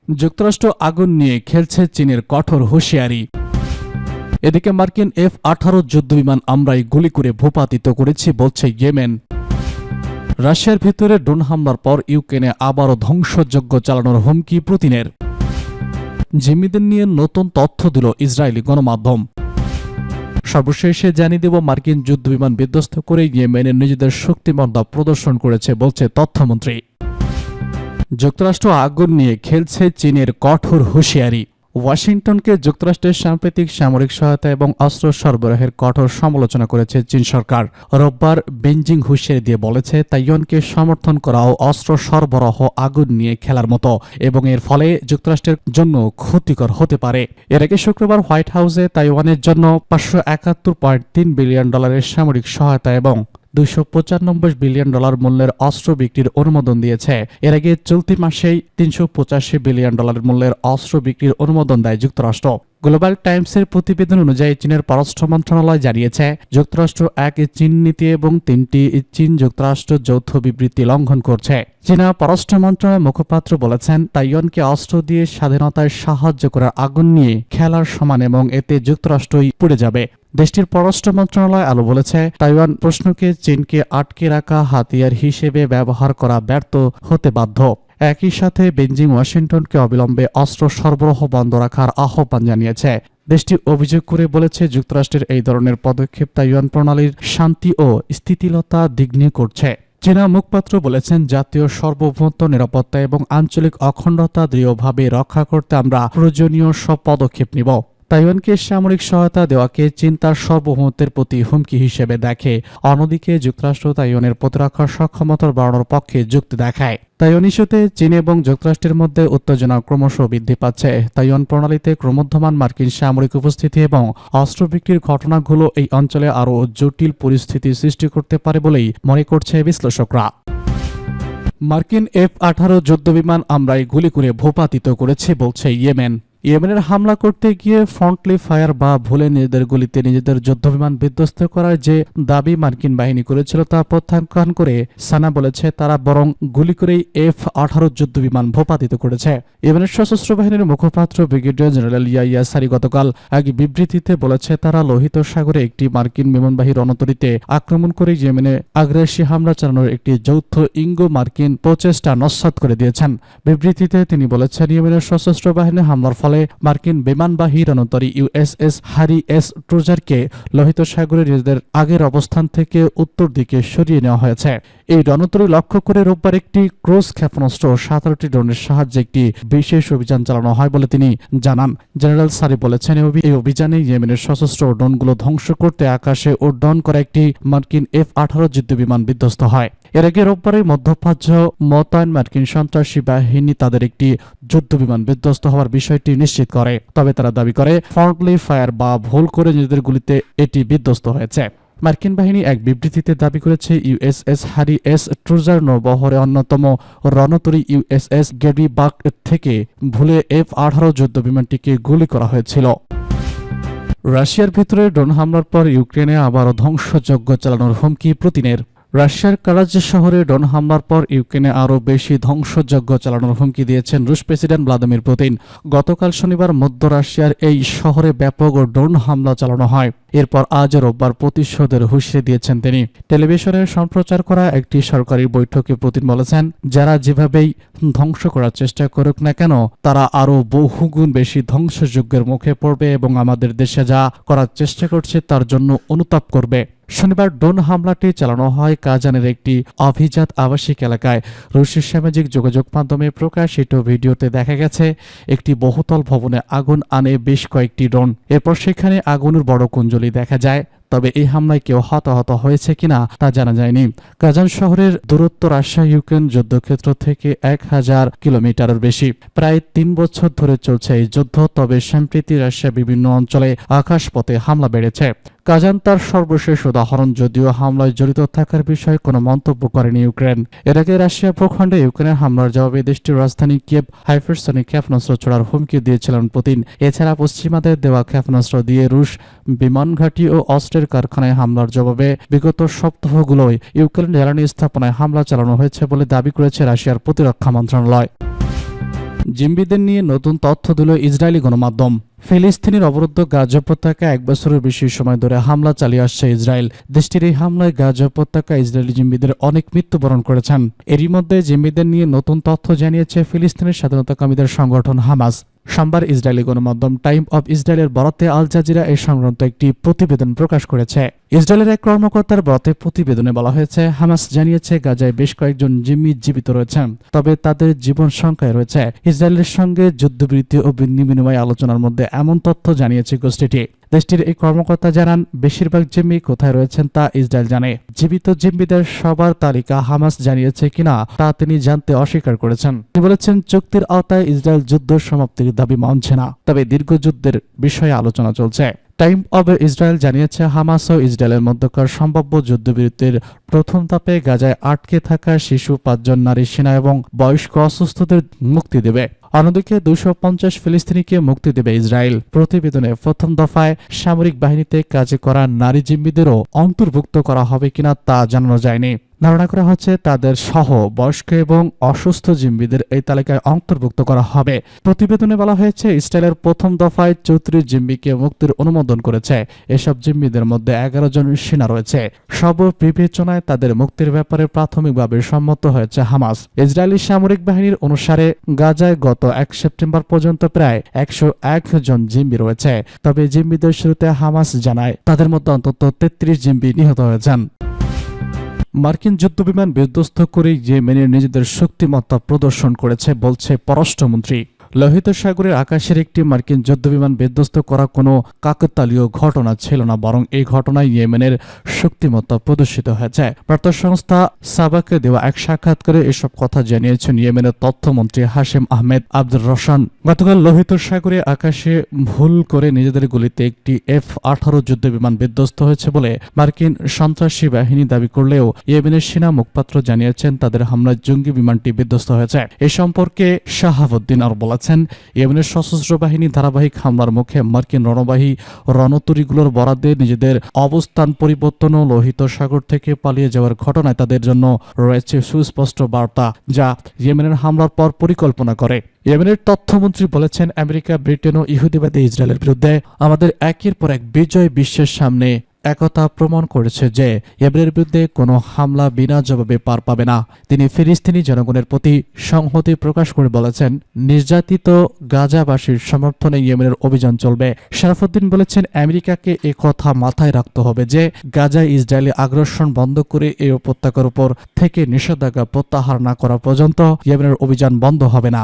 যুক্তরাষ্ট্র আগুন নিয়ে খেলছে চীনের কঠোর হুঁশিয়ারি। এদিকে মার্কিন F-18 যুদ্ধবিমান আমরাই গুলি করে ভূপাতিত করেছি বলছে ইয়েমেন। রাশিয়ার ভিতরে ড্রোন হামলার পর ইউক্রেনে আবারও ধ্বংসযজ্ঞ চালানোর হুমকি পুতিনের। জিম্মিদের নিয়ে নতুন তথ্য দিল ইসরায়েলি গণমাধ্যম। সর্বশেষে জানিয়ে দেব মার্কিন যুদ্ধবিমান বিধ্বস্ত করে ইয়েমেনে নিজেদের শক্তিমত্তা প্রদর্শন করেছে বলছে তথ্যমন্ত্রী। যুক্তরাষ্ট্র আগুন নিয়ে খেলছে চীনের কঠোর হুঁশিয়ারি। ওয়াশিংটনকে যুক্তরাষ্ট্রের সাম্প্রতিক সামরিক সহায়তা এবং অস্ত্র সরবরাহের কঠোর সমালোচনা করেছে চীন সরকার। রোববার বেইজিং হুঁশিয়ারি দিয়ে বলেছে তাইওয়ানকে সমর্থন করা ও অস্ত্র সরবরাহ আগুন নিয়ে খেলার মতো এবং এর ফলে যুক্তরাষ্ট্রের জন্য ক্ষতিকর হতে পারে। এর আগে শুক্রবার হোয়াইট হাউসে তাইওয়ানের জন্য $571.3 বিলিয়ন সামরিক সহায়তা এবং $295 বিলিয়ন মূল্যের অস্ত্র বিক্রির অনুমোদন দিয়েছে। এর আগে চলতি মাসেই $385 বিলিয়ন মূল্যের অস্ত্র বিক্রির অনুমোদন দেয় যুক্তরাষ্ট্র। গ্লোবাল টাইমসের প্রতিবেদন অনুযায়ী চীনের পররাষ্ট্র মন্ত্রণালয় জানিয়েছে যুক্তরাষ্ট্র 1 চীন নীতি এবং 3টি চীন যুক্তরাষ্ট্র যৌথ বিবৃতি লঙ্ঘন করছে। চীনা পররাষ্ট্র মন্ত্রণালয়ের মুখপাত্র বলেছেন তাইওয়ানকে অস্ত্র দিয়ে স্বাধীনতায় সাহায্য করার আগুন নিয়ে খেলার সমান এবং এতে যুক্তরাষ্ট্রই পুড়ে যাবে। দেশটির পররাষ্ট্র মন্ত্রণালয় আলো বলেছে তাইওয়ান প্রশ্নকে চীনকে আটকে রাখা হাতিয়ার হিসেবে ব্যবহার করা ব্যর্থ হতে বাধ্য। একই সাথে বেইজিং ওয়াশিংটনকে অবিলম্বে অস্ত্র সরবরাহ বন্ধ রাখার আহ্বান জানিয়েছে। দেশটি অভিযোগ করে বলেছে যুক্তরাষ্ট্রের এই ধরনের পদক্ষেপ তাইওয়ান প্রণালীর শান্তি ও স্থিতিশীলতা বিঘ্ন করছে। চীনা মুখপাত্র বলেছেন জাতীয় সার্বভৌমত্ব, নিরাপত্তা এবং আঞ্চলিক অখণ্ডতা দৃঢ়ভাবে রক্ষা করতে আমরা প্রয়োজনীয় সব পদক্ষেপ নিব। তাইওয়ানকে সামরিক সহায়তা দেওয়াকে চীন তার সার্বভৌমত্বের প্রতি হুমকি হিসেবে দেখে। অন্যদিকে যুক্তরাষ্ট্র তাইওয়ানের প্রতিরক্ষা সক্ষমতা বাড়ানোর পক্ষে যুক্তি দেখায়। তাইওয়ান ইস্যুতে চীন এবং যুক্তরাষ্ট্রের মধ্যে উত্তেজনা ক্রমশ বৃদ্ধি পাচ্ছে। তাইওয়ান প্রণালীতে ক্রমবর্ধমান মার্কিন সামরিক উপস্থিতি এবং অস্ত্র বিক্রির ঘটনাগুলো এই অঞ্চলে আরও জটিল পরিস্থিতি সৃষ্টি করতে পারে বলেই মনে করছে বিশ্লেষকরা। মার্কিন F-18 যুদ্ধবিমান আমরাই গুলি করে ভূপাতিত করেছে বলছে ইয়েমেন। ইয়েমেনের হামলা করতে গিয়ে ফ্রন্টলি ফায়ার বা ভুলে নিজেদের গুলিতে নিজেদের যুদ্ধবিমান বিধ্বস্ত করার যে দাবি মার্কিন বাহিনী করেছিল তা প্রত্যাখ্যান করে সানা বলেছে তারা বরং গুলি করেই F-18 যুদ্ধবিমান ভূপাতিত করেছে। ইয়েমেনের সশস্ত্র বাহিনীর মুখপাত্র ব্রিগেডিয়ার জেনারেল ইয়াইয়া সারি গতকাল এক বিবৃতিতে বলেছে তারা লোহিত সাগরে একটি মার্কিন বিমানবাহী রণতরীতে আক্রমণ করে ইয়েমেনে আগ্রাসী হামলা চালানোর একটি যৌথ ইঙ্গো মার্কিন প্রচেষ্টা নস্যাৎ করে দিয়েছেন। বিবৃতিতে তিনি বলেছেন ইয়েমেনের সশস্ত্র বাহিনী হামলার ফলে মার্কিন বিমানবাহী রণতরী USS হ্যারি এস ট্রুজারকে লোহিত সাগরে নিজেদের আগের অবস্থান থেকে উত্তর দিকে সরিয়ে নেওয়া হয়েছে। এই রণতরী লক্ষ্য করে রোববার একটি ক্রুজ ক্ষেপণাস্ত্র 17টি ড্রোনের সাহায্যে একটি বিশেষ অভিযান চালানো হয় বলে তিনি জানান। জেনারেল সারি বলেছেন এই অভিযানে ইয়েমেনের সশস্ত্র ড্রোনগুলো ধ্বংস করতে আকাশে উড্ডয়ন করা একটি মার্কিন F-18 যুদ্ধবিমান বিধ্বস্ত হয়। এর আগে রোববারে মধ্যপ্রাচ্য মোতায়েন মার্কিন সন্ত্রাসী বাহিনী তাদের একটি যুদ্ধবিমান বিধ্বস্ত হওয়ার বিষয়টি নিশ্চিত করে। তবে তারা দাবি করে ফ্রন্টলি ফায়ার বা ভুল করে নিজেদের গুলিতে এটি বিধ্বস্ত হয়েছে। মার্কিন বাহিনী এক বিবৃতিতে দাবি করেছে USS হ্যারি এস ট্রুজার নৌবহরে অন্যতম রণতরী USS গেরিবাক থেকে ভুলে F-18 যুদ্ধবিমানটিকে গুলি করা হয়েছিল। রাশিয়ার ভিতরে ড্রোন হামলার পর ইউক্রেনে আবারও ধ্বংসযজ্ঞ চালানোর হুমকি পুতিনের। রাশিয়ার কারাজ শহরে ড্রোন হামলার পর ইউক্রেনে আরও বেশি ধ্বংসযজ্ঞ চালানোর হুমকি দিয়েছেন রুশ প্রেসিডেন্ট ভ্লাদিমির পুতিন। গতকাল শনিবার মধ্য রাশিয়ার এই শহরে ব্যাপক ড্রোন হামলা চালানো হয়। এরপর আজ রোববার প্রতিশোধের হুঁশিয়ারি দিয়েছেন তিনি। টেলিভিশনে সম্প্রচার করা একটি সরকারি বৈঠকে পুতিন বলেছেন যারা যেভাবেই ধ্বংস করার চেষ্টা করুক না কেন তারা আরও বহুগুণ বেশি ধ্বংসযজ্ঞের মুখে পড়বে এবং আমাদের দেশে যা করার চেষ্টা করছে তার জন্য অনুতাপ করবে। শনিবার ড্রোন হামলাটি চালানো হয় কাজানের একটি অভিজাত আবাসিক এলাকায়। রুশের সামাজিক যোগাযোগ মাধ্যমে প্রকাশিত ভিডিওতে দেখা গেছে একটি বহুতল ভবনে আগুন আনে বেশ কয়েকটি ড্রোন। এরপর সেখানে আগুনের বড় কুঞ্জলি দেখা যায়। তবে এই হামলায় কেউ হতাহত হয়েছে কিনা তা জানা যায়নি। কাজান শহরের দূরত্ব রাশিয়া ইউক্রেন যুদ্ধক্ষেত্র থেকে 1000 কিলোমিটারের বেশি। প্রায় 3 বছর ধরে চলছে এই যুদ্ধ। তবে সম্প্রতি রাশিয়া বিভিন্ন অঞ্চলে আকাশপথে হামলা বেড়েছে। কাজান তার সর্বশেষ উদাহরণ, যদিও হামলায় জড়িত থাকার বিষয়ে কোনো মন্তব্য করেনি ইউক্রেন। এর আগে রাশিয়া ভূখণ্ডে ইউক্রেনের হামলার জবাবে দেশটির রাজধানী কিয়েভ হাইপারসনিক ক্ষেপণাস্ত্র ছোড়ার হুমকি দিয়েছিলেন পুতিন। এছাড়া পশ্চিমাদের দেওয়া ক্ষেপণাস্ত্র দিয়ে রুশ বিমান ঘাঁটি ও অস্ত্রের কারখানায় হামলার জবাবে বিগত সপ্তাহগুলোয় ইউক্রেন জ্বালানি স্থাপনায় হামলা চালানো হয়েছে বলে দাবি করেছে রাশিয়ার প্রতিরক্ষা মন্ত্রণালয়। জিম্মিদের নিয়ে নতুন তথ্য দিল ইসরায়েলি গণমাধ্যম। ফিলিস্তিনের অবরুদ্ধ গাজা উপত্যকায় 1 বছরের বেশি সময় ধরে হামলা চালিয়ে আসছে ইসরায়েল। দেশটির এই হামলায় গাজা উপত্যকায় ইসরায়েলি জিম্মিদের অনেক মৃত্যুবরণ করেছেন। এরই মধ্যে জিম্মিদের নিয়ে নতুন তথ্য জানিয়েছে ফিলিস্তিনের স্বাধীনতাকামীদের সংগঠন হামাস। সোমবার ইসরায়েলি গণমাধ্যম টাইম অব ইসরায়েলের বরাতে আল জাজিরা এই সংক্রান্ত একটি প্রতিবেদন প্রকাশ করেছে। ইসরায়েলের এক কর্মকর্তার বরাতে প্রতিবেদনে বলা হয়েছে, হামাস জানিয়েছে গাজায় বেশ কয়েকজন জিম্মি জীবিত রয়েছেন, তবে তাদের জীবন সংখ্যায় রয়েছে। ইসরায়েলের সঙ্গে যুদ্ধবিরতি ও বিনিময় আলোচনার মধ্যে এমন তথ্য জানিয়েছে গোষ্ঠীটি। দেশটির এই কর্মকর্তা জানান, বেশিরভাগ জিম্মি কোথায় রয়েছেন তা ইসরায়েল জানে। জীবিত জিম্মিদের সবার তালিকা হামাস জানিয়েছে কিনা তা তিনি জানতে অস্বীকার করেছেন। তিনি বলেছেন, চুক্তির আওতায় ইসরায়েল যুদ্ধ সমাপ্তির দাবি মানছে না, তবে দীর্ঘ যুদ্ধের বিষয়ে আলোচনা চলছে। টাইম অব ইসরায়েল জানিয়েছে, হামাস ও ইসরায়েলের মধ্যকার সম্ভাব্য যুদ্ধবিরতির প্রথম ধাপে গাজায় আটকে থাকা শিশু, 5 জন নারী সেনা এবং বয়স্ক অসুস্থদের মুক্তি দেবে। অন্যদিকে 250 ফিলিস্তিনিকে মুক্তি দেবে ইসরায়েল। প্রতিবেদনে প্রথম দফায় সামরিক বাহিনীতে কাজে করা নারী জিম্মিদেরও অন্তর্ভুক্ত করা হবে কিনা তা জানানো যায়নি। ধারণা করা হচ্ছে তাদের সহ বয়স্ক এবং অসুস্থ জিম্মিদের এই তালিকায় অন্তর্ভুক্ত করা হবে। প্রতিবেদনে বলা হয়েছে, ইসরায়েলের প্রথম দফায় 34 জিম্মিকে মুক্তির অনুমোদন করেছে। এসব জিম্মিদের মধ্যে 11 জন সেনা রয়েছে। সব বিবেচনায় তাদের মুক্তির ব্যাপারে প্রাথমিকভাবে সম্মত হয়েছে হামাস। ইসরায়েলি সামরিক বাহিনীর অনুসারে গাজায় গত 1 সেপ্টেম্বর পর্যন্ত প্রায় 101 জন জিম্মি রয়েছে। তবে জিম্মিদের শুরুতে হামাস জানায় তাদের মধ্যে অন্তত 33 জিম্মি নিহত হয়েছেন। মার্কিন যুদ্ধবিমান বিধ্বস্ত করে ইয়েমেনের নিজেদের শক্তিমত্তা প্রদর্শন করেছে বলছে পররাষ্ট্রমন্ত্রী। লোহিত সাগরের আকাশের একটি মার্কিন যুদ্ধবিমান বিধ্বস্ত করা কোনো কাকতালীয় ঘটনা ছিল না, বরং এই ঘটনায় ইয়েমেনের শক্তিমত্তা প্রদর্শিত হয়েছে। বার্তা সংস্থা সাবাকে দেওয়া এক সাক্ষাৎকারে এসব কথা জানিয়েছেন ইয়েমেনের তথ্যমন্ত্রী হাশেম আহমেদ আব্দুর রহমান। গতকাল লোহিত সাগরে আকাশে ভুল করে নিজেদের গুলিতে একটি F-18 যুদ্ধবিমান বিধ্বস্ত হয়েছে বলে মার্কিন সন্ত্রাসী বাহিনী দাবি করলেও ইয়েমেনের সেনা মুখপাত্র জানিয়েছেন তাদের হামলায় জঙ্গি বিমানটি বিধ্বস্ত হয়েছে। এ সম্পর্কে শাহাবুদ্দিন আর বলেছেন, ইয়েমেনের সশস্ত্র বাহিনী ধারাবাহিক হামলার মুখে মার্কিন রণবাহী রণতরীগুলোর বরাদ্দে নিজেদের অবস্থান পরিবর্তন ও লোহিত সাগর থেকে পালিয়ে যাওয়ার ঘটনায় তাদের জন্য রয়েছে সুস্পষ্ট বার্তা, যা ইয়েমেনের হামলার পর পরিকল্পনা করে। ইয়েমেনের তথ্যমন্ত্রী বলেছেন, আমেরিকা, ব্রিটেন ও ইহুদিবাদী ইসরায়েলের বিরুদ্ধে আমাদের একের পর এক বিজয় বিশ্বের সামনে একথা প্রমাণ করেছে যে ইয়েমেনের বিরুদ্ধে কোনো হামলা বিনা জবাবে পার পাবে না। তিনি ফিলিস্তিনি জনগণের প্রতি সংহতি প্রকাশ করে বলেছেন, নির্যাতিত গাজাবাসীর সমর্থনে ইয়েমেনের অভিযান চলবে। শরাফুদ্দিন বলেছেন, আমেরিকাকে কথা মাথায় রাখতে হবে যে গাজায় ইসরায়েলি আগ্রাসন বন্ধ করে এই উপত্যকার উপর থেকে নিষেধাজ্ঞা প্রত্যাহার না করা পর্যন্ত ইয়েমেনের অভিযান বন্ধ হবে না।